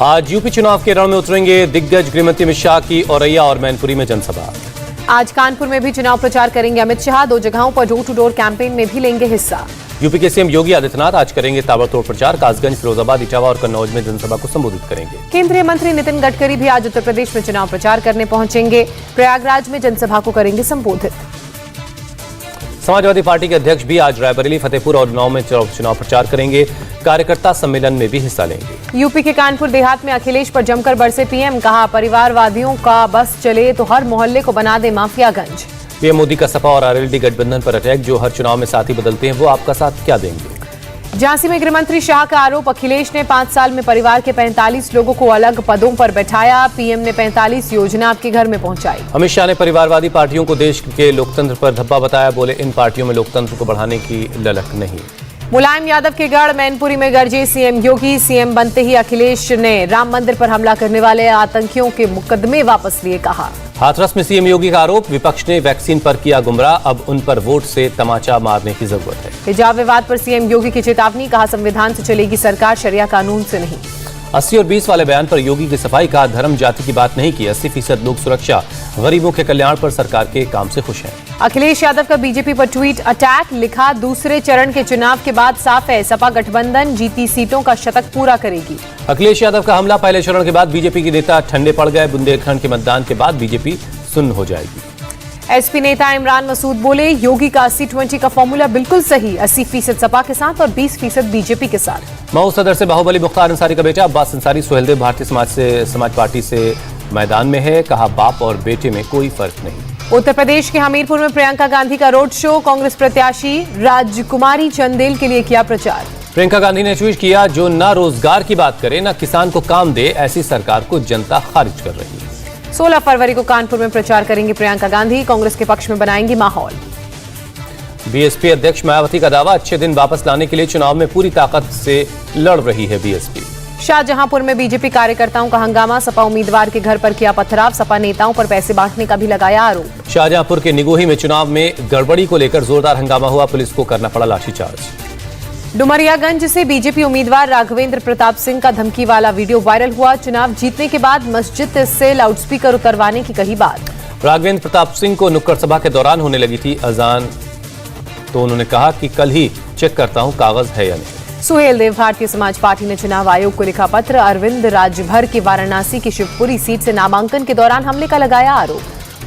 आज यूपी चुनाव के रण में उतरेंगे दिग्गज गृहमंत्री अमित शाह की औरैया और मैनपुरी में जनसभा। आज कानपुर में भी चुनाव प्रचार करेंगे अमित शाह। 2 जगहों पर डोर टू डोर कैंपेन में भी लेंगे हिस्सा। यूपी के सीएम योगी आदित्यनाथ आज करेंगे ताबड़तोड़ प्रचार। कासगंज, फिरोजाबाद, इटावा और कन्नौज में जनसभा को संबोधित करेंगे। केंद्रीय मंत्री नितिन गडकरी भी आज उत्तर प्रदेश में चुनाव प्रचार करने पहुंचेंगे। प्रयागराज में जनसभा को करेंगे संबोधित। समाजवादी पार्टी के अध्यक्ष भी आज रायबरेली, फतेहपुर और उन्नाव में चुनाव प्रचार करेंगे। कार्यकर्ता सम्मेलन में भी हिस्सा लेंगे। यूपी के कानपुर देहात में अखिलेश पर जमकर बरसे पीएम। कहा, परिवारवादियों का बस चले तो हर मोहल्ले को बना दे माफियागंज। पीएम मोदी का सपा और आरएलडी गठबंधन पर अटैक। जो हर चुनाव में साथी बदलते हैं वो आपका साथ क्या देंगे। झांसी में गृहमंत्री शाह का आरोप। अखिलेश ने 5 साल में परिवार के 45 लोगों को अलग पदों पर बैठाया। पीएम ने 45 योजना आपके घर में पहुंचाई। अमित शाह ने परिवारवादी पार्टियों को देश के लोकतंत्र पर धब्बा बताया। बोले, इन पार्टियों में लोकतंत्र को बढ़ाने की ललक नहीं। मुलायम यादव के गढ़ मैनपुरी में गरजे सीएम योगी। सीएम बनते ही अखिलेश ने राम मंदिर पर हमला करने वाले आतंकियों के मुकदमे वापस लिए। कहा, हाथरस में सीएम योगी का आरोप। विपक्ष ने वैक्सीन पर किया गुमराह। अब उन पर वोट से तमाचा मारने की जरूरत है। हिजाब विवाद पर सीएम योगी की चेतावनी। कहा, संविधान से चलेगी सरकार, शरिया कानून से नहीं। 80 और 20 वाले बयान पर योगी की सफाई। कहा, धर्म जाति की बात नहीं की। 80% लोक सुरक्षा, गरीबों के कल्याण पर सरकार के काम से खुश हैं। अखिलेश यादव का बीजेपी पर ट्वीट अटैक। लिखा, दूसरे चरण के चुनाव के बाद साफ है, सपा गठबंधन जीती सीटों का शतक पूरा करेगी। अखिलेश यादव का हमला। पहले चरण के बाद बीजेपी के नेता ठंडे पड़ गए। बुंदेलखंड के मतदान के बाद बीजेपी सुन्न हो जाएगी। एसपी नेता इमरान मसूद बोले, योगी का 80-20 का फॉर्मूला बिल्कुल सही। 80% सपा के साथ और 20% बीजेपी के साथ। मऊ सदर से बाहुबली मुख्तार अंसारी का बेटा अब्बास अंसारी सुहेलदेव भारतीय समाज पार्टी से मैदान में है। कहा, बाप और बेटे में कोई फर्क नहीं। उत्तर प्रदेश के हमीरपुर में प्रियंका गांधी का रोड शो। कांग्रेस प्रत्याशी राजकुमारी चंदेल के लिए किया प्रचार। प्रियंका गांधी ने ट्वीट किया, जो न रोजगार की बात करे न किसान को काम दे, ऐसी सरकार को जनता खारिज कर रही है। 16 फरवरी को कानपुर में प्रचार करेंगी प्रियंका गांधी। कांग्रेस के पक्ष में बनाएंगी माहौल। बीएसपी अध्यक्ष मायावती का दावा, अच्छे दिन वापस लाने के लिए चुनाव में पूरी ताकत से लड़ रही है बीएसपी। शाहजहांपुर में बीजेपी कार्यकर्ताओं का हंगामा। सपा उम्मीदवार के घर पर किया पथराव। सपा नेताओं पर पैसे बांटने का भी लगाया आरोप। शाहजहांपुर के निगोही में चुनाव में गड़बड़ी को लेकर जोरदार हंगामा हुआ। पुलिस को करना पड़ा लाठीचार्ज। डुमरियागंज से बीजेपी उम्मीदवार राघवेंद्र प्रताप सिंह का धमकी वाला वीडियो वायरल हुआ। चुनाव जीतने के बाद मस्जिद से लाउडस्पीकर उतरवाने की कही बात। राघवेंद्र प्रताप सिंह को नुक्कड़ सभा के दौरान होने लगी थी अजान, तो उन्होंने कहा कि कल ही चेक करता हूं कागज है या नहीं। सुहेलदेव भारतीय समाज पार्टी ने चुनाव आयोग को लिखा पत्र। अरविंद राजभर की वाराणसी की शिवपुरी सीट से नामांकन के दौरान हमले का लगाया आरोप।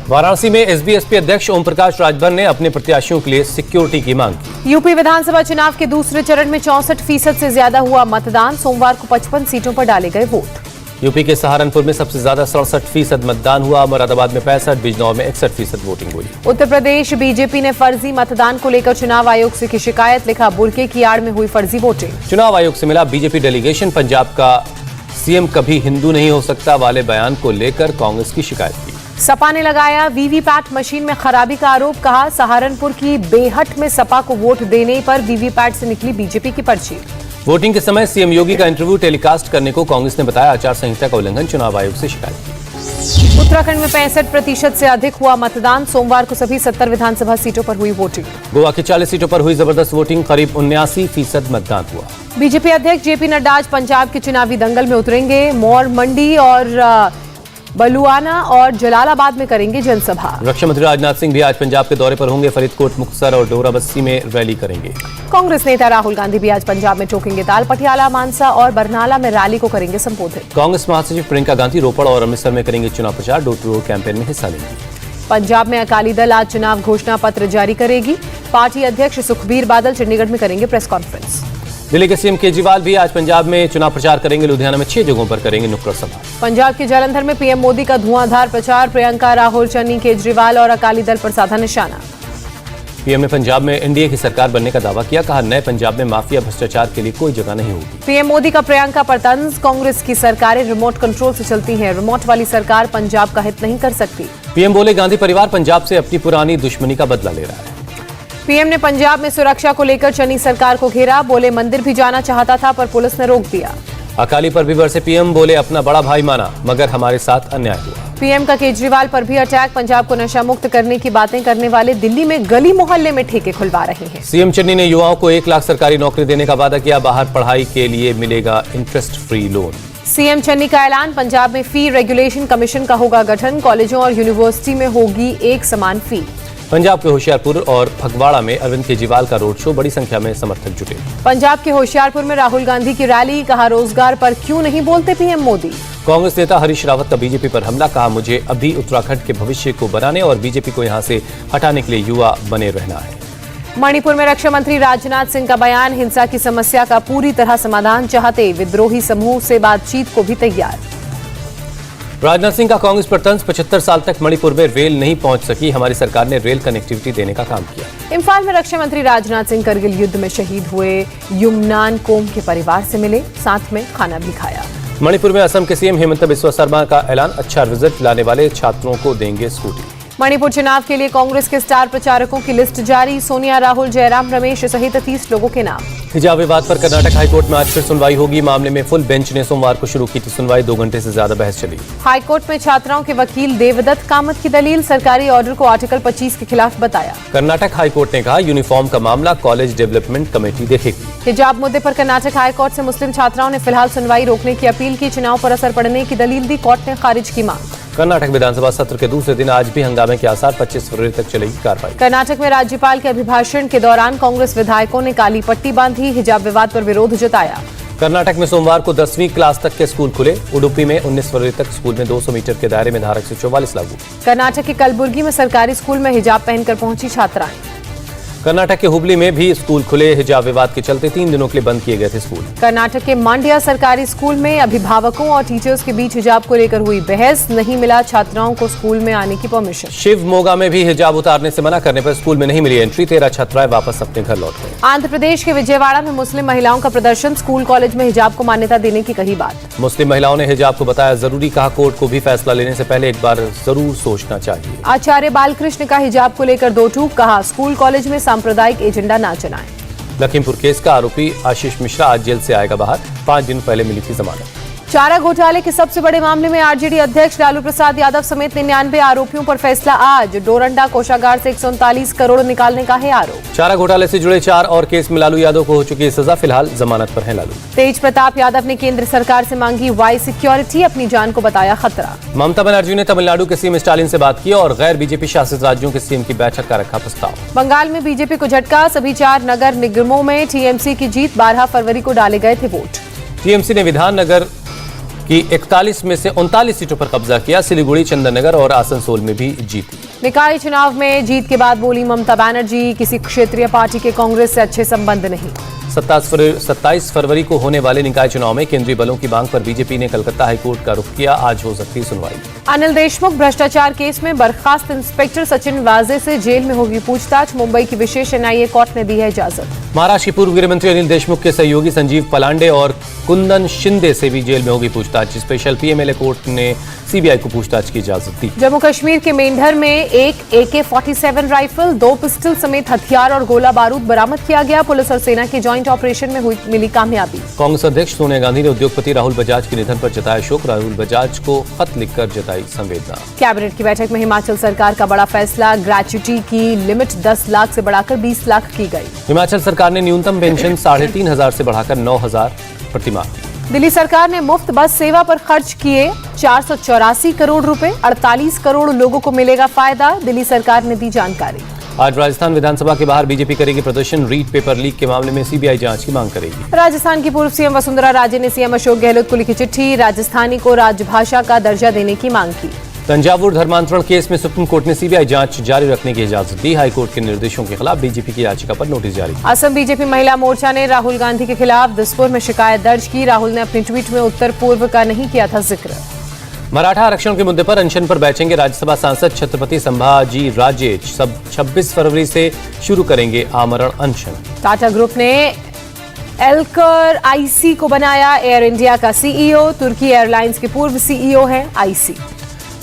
वाराणसी में एसबीएसपी अध्यक्ष ओम प्रकाश राजभर ने अपने प्रत्याशियों के लिए सिक्योरिटी की मांग की। यूपी विधानसभा चुनाव के दूसरे चरण में 64% से ज्यादा हुआ मतदान। सोमवार को 55 सीटों पर डाले गए वोट। यूपी के सहारनपुर में सबसे ज्यादा 67% मतदान हुआ। मुरादाबाद में 65, बिजनौर में 61% वोटिंग हुई। उत्तर प्रदेश बीजेपी ने फर्जी मतदान को लेकर चुनाव आयोग से की शिकायत। लिखा, बुर्के की आड़ में हुई फर्जी वोटिंग। चुनाव आयोग से मिला बीजेपी डेलीगेशन। पंजाब का सीएम कभी हिंदू नहीं हो सकता वाले बयान को लेकर कांग्रेस की शिकायत की। सपा ने लगाया वीवीपैट मशीन में खराबी का आरोप। कहा, सहारनपुर की बेहट में सपा को वोट देने पर वीवीपैट से निकली बीजेपी की पर्ची। वोटिंग के समय सीएम योगी का इंटरव्यू टेलीकास्ट करने को कांग्रेस ने बताया आचार संहिता का उल्लंघन। चुनाव आयोग से शिकायत की। उत्तराखंड में 65% से अधिक हुआ मतदान। सोमवार को सभी 70 विधानसभा सीटों पर हुई वोटिंग। गोवा की 40 सीटों पर हुई जबरदस्त वोटिंग। करीब 79% मतदान हुआ। बीजेपी अध्यक्ष जेपी नड्डा आज पंजाब के चुनावी दंगल में उतरेंगे। मौर मंडी और बलुआना और जलालाबाद में करेंगे जनसभा। रक्षा मंत्री राजनाथ सिंह भी आज पंजाब के दौरे पर होंगे। फरीदकोट, मुक्तसर और डोराबस्सी में रैली करेंगे। कांग्रेस नेता राहुल गांधी भी आज पंजाब में ठोकेंगे ताल। पटियाला, मानसा और बरनाला में रैली को करेंगे संबोधित। कांग्रेस महासचिव प्रियंका गांधी रोपड़ और अमृतसर में करेंगे चुनाव प्रचार। डोर टू डोर कैंपेन में हिस्सा लेंगे। पंजाब में अकाली दल आज चुनाव घोषणा पत्र जारी करेगी। पार्टी अध्यक्ष सुखबीर बादल चंडीगढ़ में करेंगे प्रेस कॉन्फ्रेंस। दिल्ली के सीएम केजरीवाल भी आज पंजाब में चुनाव प्रचार करेंगे। लुधियाना में 6 जगहों पर करेंगे नुक्कड़ सभा। पंजाब के जालंधर में पीएम मोदी का धुआंधार प्रचार। प्रियंका, राहुल, चन्नी, केजरीवाल और अकाली दल पर साधा निशाना। पीएम ने पंजाब में एनडीए की सरकार बनने का दावा किया। कहा, नए पंजाब में माफिया भ्रष्टाचार के लिए कोई जगह नहीं होगी। पीएम मोदी का प्रियंका पर तंज। कांग्रेस की सरकारें रिमोट कंट्रोल से चलती हैं। रिमोट वाली सरकार पंजाब का हित नहीं कर सकती। पीएम बोले, गांधी परिवार पंजाब से अपनी पुरानी दुश्मनी का बदला ले रहा है। पीएम ने पंजाब में सुरक्षा को लेकर चन्नी सरकार को घेरा। बोले, मंदिर भी जाना चाहता था पर पुलिस ने रोक दिया। अकाली पर भी बरसे पीएम। बोले, अपना बड़ा भाई माना मगर हमारे साथ अन्याय हुआ। पीएम का केजरीवाल पर भी अटैक। पंजाब को नशा मुक्त करने की बातें करने वाले दिल्ली में गली मोहल्ले में ठेके खुलवा रहे हैं। सीएम चन्नी ने युवाओं को 1 लाख सरकारी नौकरी देने का वादा किया। बाहर पढ़ाई के लिए मिलेगा interest free loan. CM Channi का ऐलान, पंजाब में फी रेगुलेशन कमीशन का होगा गठन, कॉलेजों और यूनिवर्सिटी में होगी एक समान फी। पंजाब के होशियारपुर और फगवाड़ा में अरविंद केजरीवाल का रोड शो, बड़ी संख्या में समर्थक जुटे। पंजाब के होशियारपुर में राहुल गांधी की रैली, कहा रोजगार पर क्यों नहीं बोलते पीएम मोदी। कांग्रेस नेता हरीश रावत का बीजेपी पर हमला, कहा मुझे अभी उत्तराखंड के भविष्य को बनाने और बीजेपी को यहां से हटाने के लिए युवा बने रहना है। मणिपुर में रक्षा मंत्री राजनाथ सिंह का बयान, हिंसा की समस्या का पूरी तरह समाधान चाहते, विद्रोही समूह से बातचीत को भी तैयार। राजनाथ सिंह का कांग्रेस पर तंज, 75 साल तक मणिपुर में रेल नहीं पहुंच सकी, हमारी सरकार ने रेल कनेक्टिविटी देने का काम किया। इम्फाल में रक्षा मंत्री राजनाथ सिंह करगिल युद्ध में शहीद हुए युमनान कोम के परिवार से मिले, साथ में खाना भी खाया। मणिपुर में असम के सीएम हेमंत बिस्वा शर्मा का ऐलान, अच्छा रिजल्ट लाने वाले छात्रों को देंगे स्कूटी। मणिपुर चुनाव के लिए कांग्रेस के स्टार प्रचारकों की लिस्ट जारी, सोनिया, राहुल, जयराम रमेश सहित 30 लोगों के नाम। हिजाब विवाद पर कर्नाटक हाईकोर्ट में आज फिर सुनवाई होगी, मामले में फुल बेंच ने सोमवार को शुरू की थी सुनवाई, 2 घंटे से ज्यादा बहस चली। हाईकोर्ट में छात्राओं के वकील देवदत्त कामत की दलील, सरकारी ऑर्डर को आर्टिकल 25 के खिलाफ बताया। कर्नाटक हाईकोर्ट ने कहा यूनिफॉर्म का मामला कॉलेज डेवलपमेंट कमेटी देखेगी। हिजाब मुद्दे पर कर्नाटक हाईकोर्ट से मुस्लिम छात्राओं ने फिलहाल सुनवाई रोकने की अपील की, चुनाव पर असर पड़ने की दलील दी, कोर्ट ने खारिज की मांग। कर्नाटक विधानसभा सत्र के दूसरे दिन आज भी हंगामे के आसार, 25 फरवरी तक चलेगी कार्रवाई। कर्नाटक में राज्यपाल के अभिभाषण के दौरान कांग्रेस विधायकों ने काली पट्टी बांधी, हिजाब विवाद पर विरोध जताया। कर्नाटक में सोमवार को 10वीं क्लास तक के स्कूल खुले, उडुपी में 19 फरवरी तक स्कूल में 200 मीटर के दायरे में धारा 144 लागू। कर्नाटक के कलबुर्गी में सरकारी स्कूल में हिजाब पहनकर पहुंची छात्राएं। कर्नाटक के हुबली में भी स्कूल खुले, हिजाब विवाद के चलते 3 दिनों के लिए बंद किए गए थे स्कूल। कर्नाटक के मांड्या सरकारी स्कूल में अभिभावकों और टीचर्स के बीच हिजाब को लेकर हुई बहस, नहीं मिला छात्राओं को स्कूल में आने की परमिशन। शिवमोगा में भी हिजाब उतारने से मना करने पर स्कूल में नहीं मिली एंट्री, 13 छात्राएं वापस अपने घर लौट गए। आंध्र प्रदेश के विजयवाड़ा में मुस्लिम महिलाओं का प्रदर्शन, स्कूल कॉलेज में हिजाब को मान्यता देने की कही बात। मुस्लिम महिलाओं ने हिजाब को बताया जरूरी, कहा कोर्ट को भी फैसला लेने से पहले एक बार जरूर सोचना चाहिए। आचार्य बालकृष्ण का हिजाब को लेकर दो टूक, कहा स्कूल कॉलेज में सांप्रदायिक एजेंडा ना चलाएं। लखीमपुर केस का आरोपी आशीष मिश्रा आज जेल से आएगा बाहर, 5 दिन पहले मिली थी जमानत। चारा घोटाले के सबसे बड़े मामले में आरजेडी अध्यक्ष लालू प्रसाद यादव समेत 99 आरोपियों पर फैसला आज, डोरंडा कोषागार से 139 करोड़ निकालने का है आरोप। चारा घोटाले से जुड़े 4 और केस में लालू यादव को हो चुकी है सजा, फिलहाल जमानत पर है लालू। तेज प्रताप यादव ने केंद्र सरकार से मांगी वाई सिक्योरिटी, अपनी जान को बताया खतरा। ममता बनर्जी ने तमिलनाडु के सीएम स्टालिन से बात की और गैर बीजेपी शासित राज्यों के सीएम की बैठक का रखा प्रस्ताव। बंगाल में बीजेपी को झटका, सभी 4 नगर निगमों में टीएमसी की जीत, 12 फरवरी को डाले गए थे वोट। टीएमसी ने विधाननगर की 41 में से 39 सीटों पर कब्जा किया, सिलीगुड़ी, चंदननगर और आसनसोल में भी जीती। निकाय चुनाव में जीत के बाद बोली ममता बनर्जी, किसी क्षेत्रीय पार्टी के कांग्रेस से अच्छे संबंध नहीं। 27 फरवरी को होने वाले निकाय चुनाव में केंद्रीय बलों की मांग पर बीजेपी ने कलकत्ता हाईकोर्ट का रुख किया, आज हो सकती है सुनवाई। अनिल देशमुख भ्रष्टाचार केस में बर्खास्त इंस्पेक्टर सचिन वाजे से जेल में होगी पूछताछ, मुंबई की विशेष एनआईए कोर्ट ने दी है इजाजत। महाराष्ट्र के पूर्व गृह मंत्री अनिल देशमुख के सहयोगी संजीव पलांडे और कुंदन शिंदे से भी जेल में होगी पूछताछ, स्पेशल पीएमएलए कोर्ट ने सीबीआई को पूछताछ की इजाजत दी। जम्मू कश्मीर के मेंढर में एक AK-47 राइफल, 2 पिस्टल समेत हथियार और गोला बारूद बरामद किया गया, पुलिस और सेना के जॉइंट ऑपरेशन में मिली कामयाबी। कांग्रेस अध्यक्ष सोनिया गांधी ने उद्योगपति राहुल बजाज के निधन पर जताया शोक, राहुल बजाज को खत लिखकर जताई संवेदना। कैबिनेट की बैठक में हिमाचल सरकार का बड़ा फैसला, ग्रेच्युटी की लिमिट 10 लाख से बढ़ाकर 20 लाख की गई। हिमाचल सरकार ने न्यूनतम पेंशन 3,500 से बढ़ाकर 9,000 प्रतिमाह। दिल्ली सरकार ने मुफ्त बस सेवा पर खर्च किए 484 करोड़ रुपए, 48 करोड़ लोगों को मिलेगा फायदा, दिल्ली सरकार ने दी जानकारी। आज राजस्थान विधानसभा के बाहर बीजेपी करेगी प्रदर्शन, रीट पेपर लीक के मामले में सीबीआई जांच की मांग करेगी। राजस्थान की पूर्व सीएम वसुंधरा राजे ने सीएम अशोक गहलोत को लिखी चिट्ठी, राजस्थानी को राजभाषा का दर्जा देने की मांग की। तंजावुर धर्मांतरण केस में सुप्रीम कोर्ट ने सीबीआई जांच जारी रखने की इजाजत दी, हाईकोर्ट के निर्देशों के खिलाफ बीजेपी की याचिका पर नोटिस जारी। असम बीजेपी महिला मोर्चा ने राहुल गांधी के खिलाफ दिसपुर में शिकायत दर्ज की, राहुल ने अपने ट्वीट में उत्तर पूर्व का नहीं किया था जिक्र। मराठा आरक्षण के मुद्दे पर अनशन पर बैठेंगे राज्यसभा सांसद छत्रपति संभाजी राजे, 26 फरवरी से शुरू करेंगे आमरण अनशन। टाटा ग्रुप ने एल्कर आईसी को बनाया एयर इंडिया का सीईओ, तुर्की एयरलाइंस के पूर्व सीईओ हैं आईसी।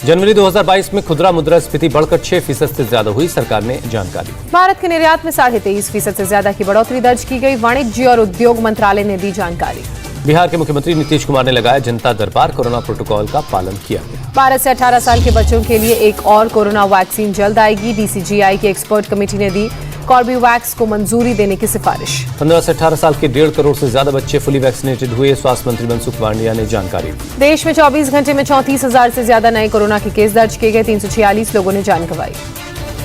जनवरी 2022 में खुदरा मुद्रास्फीति बढ़कर 6% से ज्यादा हुई, सरकार ने जानकारी। भारत के निर्यात में 23.5% से ज्यादा की बढ़ोतरी दर्ज की गई, वाणिज्य और उद्योग मंत्रालय ने दी जानकारी। बिहार के मुख्यमंत्री नीतीश कुमार ने लगाया जनता दरबार, कोरोना प्रोटोकॉल का पालन किया गया। 12 से 18 साल के बच्चों के लिए एक और कोरोना वैक्सीन जल्द आएगी। डीसीजीआई की एक्सपर्ट कमेटी ने दी कॉर्बेवैक्स को मंजूरी देने की सिफारिश। 15 से 18 साल के 1.5 करोड़ से ज्यादा बच्चे फुली वैक्सीनेटेड हुए, स्वास्थ्य मंत्री मनसुख मांडविया ने जानकारी दी। देश में 24 घंटे में 34,000 से ज्यादा नए कोरोना के केस दर्ज किए गए, 346 लोगों ने जान गंवाई।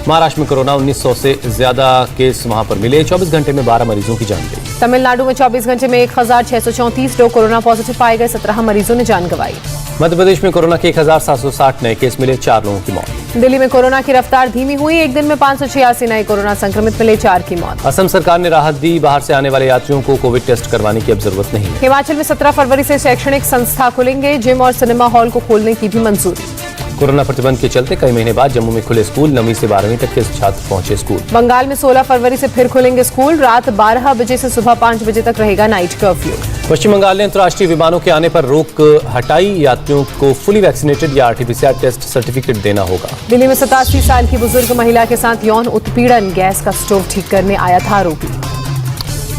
महाराष्ट्र में कोरोना 1900 से ज्यादा केस वहां पर मिले, 24 घंटे में 12 मरीजों की जान गई। तमिलनाडु में 24 घंटे में 1,634 लोग कोरोना पॉजिटिव पाए गए, 17 मरीजों ने जान गंवाई। मध्य प्रदेश में कोरोना के 1,760 नए केस मिले, 4 लोगों की मौत। दिल्ली में कोरोना की रफ्तार धीमी हुई, एक दिन में 586 नए कोरोना संक्रमित मिले, 4 की मौत। असम सरकार ने राहत दी, बाहर से आने वाले यात्रियों को कोविड टेस्ट करवाने की अब जरूरत नहीं है। हिमाचल में 17 फरवरी से शैक्षणिक संस्था खुलेंगे, जिम और सिनेमा हॉल को खोलने की भी मंजूरी। कोरोना प्रतिबंध के चलते कई महीने बाद जम्मू में खुले स्कूल, 9वीं से 12वीं तक के छात्र पहुंचे स्कूल। बंगाल में 16 फरवरी से फिर खुलेंगे स्कूल, रात 12 बजे से सुबह 5 बजे तक रहेगा नाइट कर्फ्यू। पश्चिम बंगाल ने अंतर्राष्ट्रीय विमानों के आने पर रोक हटाई, यात्रियों को फुली वैक्सीनेटेड या आरटीपीसीआर टेस्ट सर्टिफिकेट देना होगा। दिल्ली में 87 साल की बुजुर्ग महिला के साथ यौन उत्पीड़न, गैस का स्टोव ठीक करने आया था आरोपी।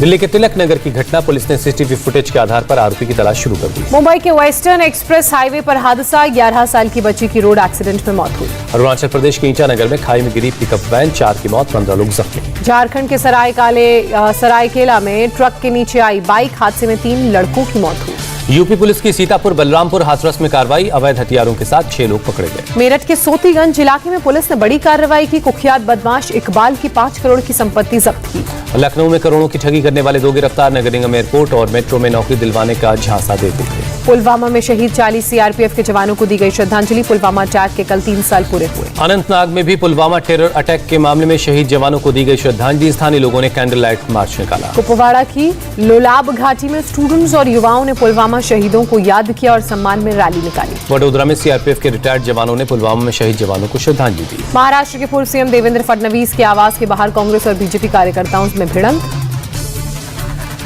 दिल्ली के तिलक नगर की घटना, पुलिस ने सीसीटीवी फुटेज के आधार पर आरोपी की तलाश शुरू कर दी। मुंबई के वेस्टर्न एक्सप्रेस हाईवे पर हादसा, 11 साल की बच्ची की रोड एक्सीडेंट में मौत हुई। अरुणाचल प्रदेश के ईटानगर में खाई में गिरी पिकअप वैन, 4 की मौत, 15 लोग जख्मी। झारखंड के सरायकेला में ट्रक के नीचे आई बाइक, हादसे में 3 लड़कों की मौत हुई। यूपी पुलिस की सीतापुर बलरामपुर हाथरस में कार्रवाई, अवैध हथियारों के साथ 6 लोग पकड़े गए। मेरठ के सोतीगंज इलाके में पुलिस ने बड़ी कार्रवाई की, कुख्यात बदमाश इकबाल की 5 करोड़ की संपत्ति जब्त की। लखनऊ में करोड़ों की ठगी करने वाले 2 गिरफ्तार, नगर निगम एयरपोर्ट और मेट्रो में नौकरी दिलवाने का झांसा देते थे। पुलवामा में शहीद 40 सीआरपीएफ के जवानों को दी गई श्रद्धांजलि, पुलवामा अटैक के कल 3 साल पूरे हुए। अनंतनाग में भी पुलवामा टेरर अटैक के मामले में शहीद जवानों को दी गई श्रद्धांजलि, स्थानीय लोगों ने कैंडल लाइट मार्च निकाला। कुपवाड़ा की लोलाब घाटी में स्टूडेंट्स और युवाओं ने पुलवामा शहीदों को याद किया और सम्मान में रैली निकाली। वडोदरा में सीआरपीएफ के रिटायर्ड जवानों ने पुलवामा में शहीद जवानों को श्रद्धांजलि दी। महाराष्ट्र के पूर्व सीएम देवेंद्र फडणवीस के आवास के बाहर कांग्रेस और बीजेपी कार्यकर्ताओं में भिड़ंत।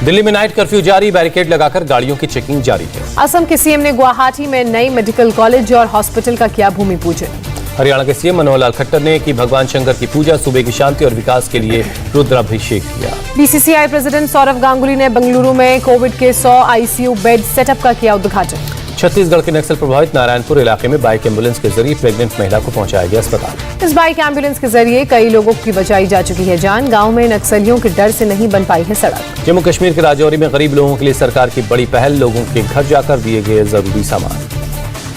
दिल्ली में नाइट कर्फ्यू जारी, बैरिकेड लगाकर गाड़ियों की चेकिंग जारी है। असम के सीएम ने गुवाहाटी में नई मेडिकल कॉलेज और हॉस्पिटल का किया भूमि पूजन। हरियाणा के सीएम मनोहर लाल खट्टर ने की भगवान शंकर की पूजा, सूबे की शांति और विकास के लिए रुद्राभिषेक किया। बीसीसीआई प्रेसिडेंट सौरव गांगुली ने बेंगलुरु में कोविड के 100 आईसीयू बेड सेटअप का किया उद्घाटन। छत्तीसगढ़ के नक्सल प्रभावित नारायणपुर इलाके में बाइक एम्बुलेंस के जरिए प्रेग्नेंट महिला को पहुंचाया गया अस्पताल। इस बाइक एम्बुलेंस के जरिए कई लोगों की बचाई जा चुकी है जान, गांव में नक्सलियों के डर से नहीं बन पाई है सड़क। जम्मू कश्मीर के राजौरी में गरीब लोगों के लिए सरकार की बड़ी पहल, लोगों के घर जाकर दिए गए जरूरी सामान।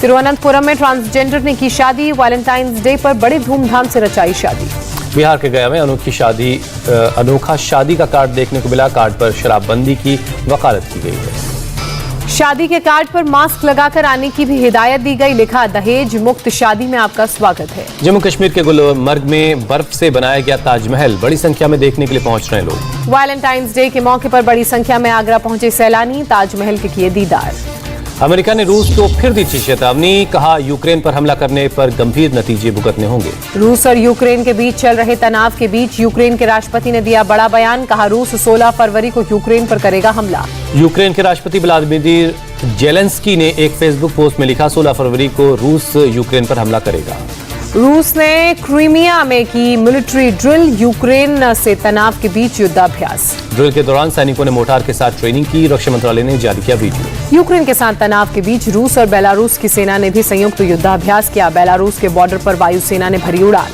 तिरुवनंतपुरम में ट्रांसजेंडर ने की शादी, वैलेंटाइंस डे पर बड़े धूमधाम से रचाई शादी। बिहार के गया में अनोखा शादी का कार्ड देखने को मिला, कार्ड पर शराबबंदी की वकालत की गई है। शादी के कार्ड पर मास्क लगाकर आने की भी हिदायत दी गई, लिखा दहेज मुक्त शादी में आपका स्वागत है। जम्मू कश्मीर के गुलमर्ग में बर्फ से बनाया गया ताजमहल, बड़ी संख्या में देखने के लिए पहुंच रहे लोग। वैलेंटाइंस डे के मौके पर बड़ी संख्या में आगरा पहुंचे सैलानी, ताजमहल के किए दीदार। अमेरिका ने रूस को फिर दी चेतावनी, कहा यूक्रेन पर हमला करने पर गंभीर नतीजे भुगतने होंगे। रूस और यूक्रेन के बीच चल रहे तनाव के बीच यूक्रेन के राष्ट्रपति ने दिया बड़ा बयान, कहा रूस 16 फरवरी को यूक्रेन पर करेगा हमला। यूक्रेन के राष्ट्रपति व्लादिमीर जेलेंस्की ने एक फेसबुक पोस्ट में लिखा, 16 फरवरी को रूस यूक्रेन पर हमला करेगा। रूस ने क्रीमिया में की मिलिट्री ड्रिल, यूक्रेन से तनाव के बीच युद्धाभ्यास। ड्रिल के दौरान सैनिकों ने मोर्टार के साथ ट्रेनिंग की, रक्षा मंत्रालय ने जारी किया वीडियो। यूक्रेन के साथ तनाव के बीच रूस और बेलारूस की सेना ने भी संयुक्त युद्धाभ्यास किया, बेलारूस के बॉर्डर पर वायुसेना ने भरी उड़ान।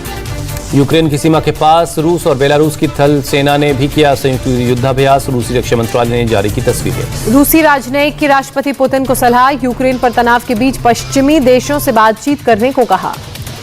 यूक्रेन की सीमा के पास रूस और बेलारूस की थल सेना ने भी किया संयुक्त युद्धाभ्यास, रूसी रक्षा मंत्रालय ने जारी की तस्वीरें। रूसी राजनयिक की राष्ट्रपति पुतिन को सलाह, यूक्रेन पर तनाव के बीच पश्चिमी देशों से बातचीत करने को कहा।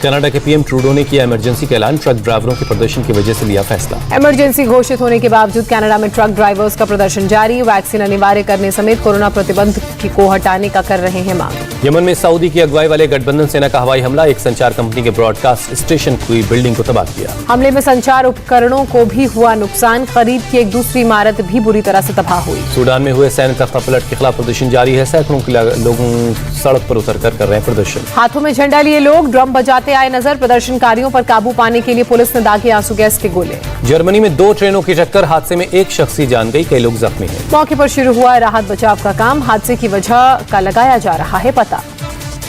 कनाडा के पीएम ट्रूडो ने किया इमरजेंसी का ऐलान, ट्रक ड्राइवरों के प्रदर्शन की वजह से लिया फैसला। इमरजेंसी घोषित होने के बावजूद कनाडा में ट्रक ड्राइवर्स का प्रदर्शन जारी, वैक्सीन अनिवार्य करने समेत कोरोना प्रतिबंध को हटाने का कर रहे हैं मांग। यमन में सऊदी की अगुवाई वाले गठबंधन सेना का हवाई हमला, एक संचार कंपनी के ब्रॉडकास्ट स्टेशन की बिल्डिंग को तबाह किया। हमले में संचार उपकरणों को भी हुआ नुकसान, करीब की एक दूसरी इमारत भी बुरी तरह से तबाह हुई। सूडान में हुए सैन्य तख्तापलट के खिलाफ प्रदर्शन जारी है, सैकड़ों लोग सड़क पर उतरकर कर रहे हैं प्रदर्शन। हाथों में झंडा लिए लोग ड्रम बजाते आए नजर, प्रदर्शनकारियों पर काबू पाने के लिए पुलिस ने दागे आंसू गैस के गोले। जर्मनी में 2 ट्रेनों की टक्कर, हादसे में एक शख्स की जान गई, कई लोग जख्मी हैं। मौके पर शुरू हुआ राहत बचाव का काम, हादसे की वजह का लगाया जा रहा है पता।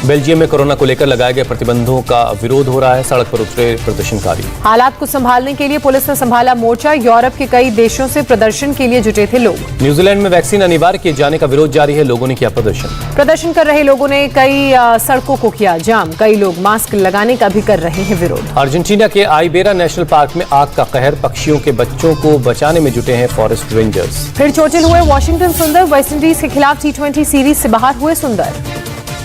बेल्जियम में कोरोना को लेकर लगाए गए प्रतिबंधों का विरोध हो रहा है। सड़क पर उतरे प्रदर्शनकारी। हालात को संभालने के लिए पुलिस ने संभाला मोर्चा। यूरोप के कई देशों से प्रदर्शन के लिए जुटे थे लोग। न्यूजीलैंड में वैक्सीन अनिवार्य किए जाने का विरोध जारी है। लोगों ने किया प्रदर्शन कर रहे लोगों ने कई सड़कों को किया जाम। कई लोग मास्क लगाने का भी कर रहे हैं विरोध। अर्जेंटीना के आइबेरा नेशनल पार्क में आग का कहर। पक्षियों के बच्चों को बचाने में जुटे हैं फॉरेस्ट रेंजर्स। फिर चोटिल हुए वॉशिंगटन सुंदर। वेस्टइंडीज के खिलाफ T20 सीरीज से बाहर हुए सुंदर।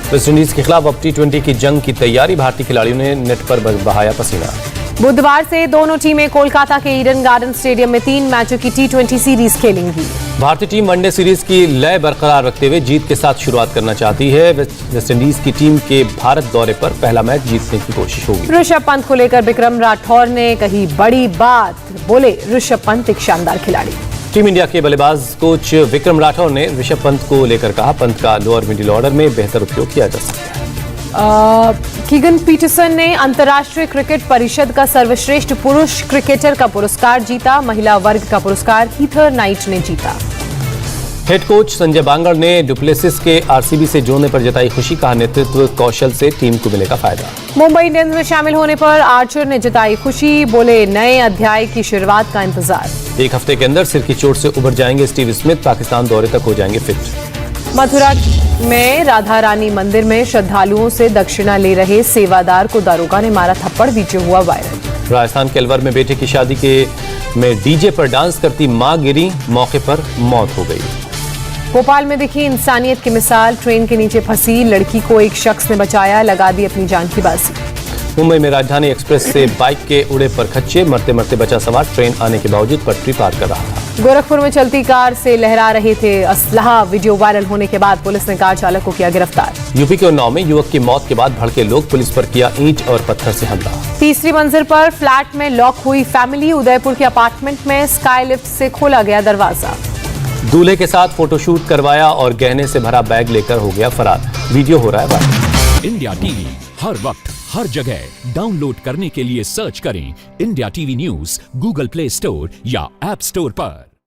वेस्टइंडीज के खिलाफ अब T20 की जंग की तैयारी। भारतीय खिलाड़ियों ने नेट पर बहाया पसीना। बुधवार से दोनों टीमें कोलकाता के ईडन गार्डन स्टेडियम में 3 मैचों की T20 सीरीज खेलेंगी। भारतीय टीम वनडे सीरीज की लय बरकरार रखते हुए जीत के साथ शुरुआत करना चाहती है। वेस्टइंडीज की टीम के भारत दौरे पर पहला मैच जीतने की कोशिश होगी। ऋषभ पंत को लेकर विक्रम राठौर ने कही बड़ी बात। बोले ऋषभ पंत एक शानदार खिलाड़ी। टीम इंडिया के बल्लेबाज कोच विक्रम राठौर ने ऋषभ पंत को लेकर कहा, पंत का लोअर मिडिल ऑर्डर में बेहतर उपयोग किया जा सकता है। कीगन पीटरसन ने अंतर्राष्ट्रीय क्रिकेट परिषद का सर्वश्रेष्ठ पुरुष क्रिकेटर का पुरस्कार जीता। महिला वर्ग का पुरस्कार हीथर नाइट ने जीता। हेड कोच संजय बांगड़ ने डुप्लेसिस के आरसीबी से जोड़ने पर जताई खुशी। कहा, नेतृत्व कौशल से टीम को मिलेगा फायदा। मुंबई इंडियंस में शामिल होने पर आर्चर ने जताई खुशी। बोले नए अध्याय की शुरुआत का इंतजार। एक हफ्ते के अंदर सिर की चोट से उबर जाएंगे स्टीव स्मिथ। पाकिस्तान दौरे तक हो जाएंगे फिट। मथुरा में राधा रानी मंदिर में श्रद्धालुओं से दक्षिणा ले रहे सेवादार को दारोगा ने मारा थप्पड़। वीडियो हुआ वायरल। राजस्थान के अलवर में बेटे की शादी में डीजे पर डांस करती मां गिरी। मौके पर मौत हो गई। भोपाल में दिखी इंसानियत की मिसाल। ट्रेन के नीचे फंसी लड़की को एक शख्स ने बचाया। लगा दी अपनी जान की बाजी। मुंबई में राजधानी एक्सप्रेस से बाइक के उड़े पर खच्चे। मरते मरते बचा सवार। ट्रेन आने के बावजूद पटरी पार कर रहा था। गोरखपुर में चलती कार से लहरा रहे थे असलहा। वीडियो वायरल होने के बाद पुलिस ने कार चालक को किया गिरफ्तार। यूपी के उन्नाव में युवक की मौत के बाद भड़के लोग। पुलिस पर किया ईंट और पत्थर से हमला। तीसरी मंजिल पर फ्लैट में लॉक हुई फैमिली। उदयपुर के अपार्टमेंट में स्काई लिफ्ट से खोला गया दरवाजा। दूल्हे के साथ फोटोशूट करवाया और गहने से भरा बैग लेकर हो गया फरार। वीडियो हो रहा है वायरल। इंडिया टीवी हर वक्त हर जगह डाउनलोड करने के लिए सर्च करें India TV news Google play store या ऐप स्टोर पर।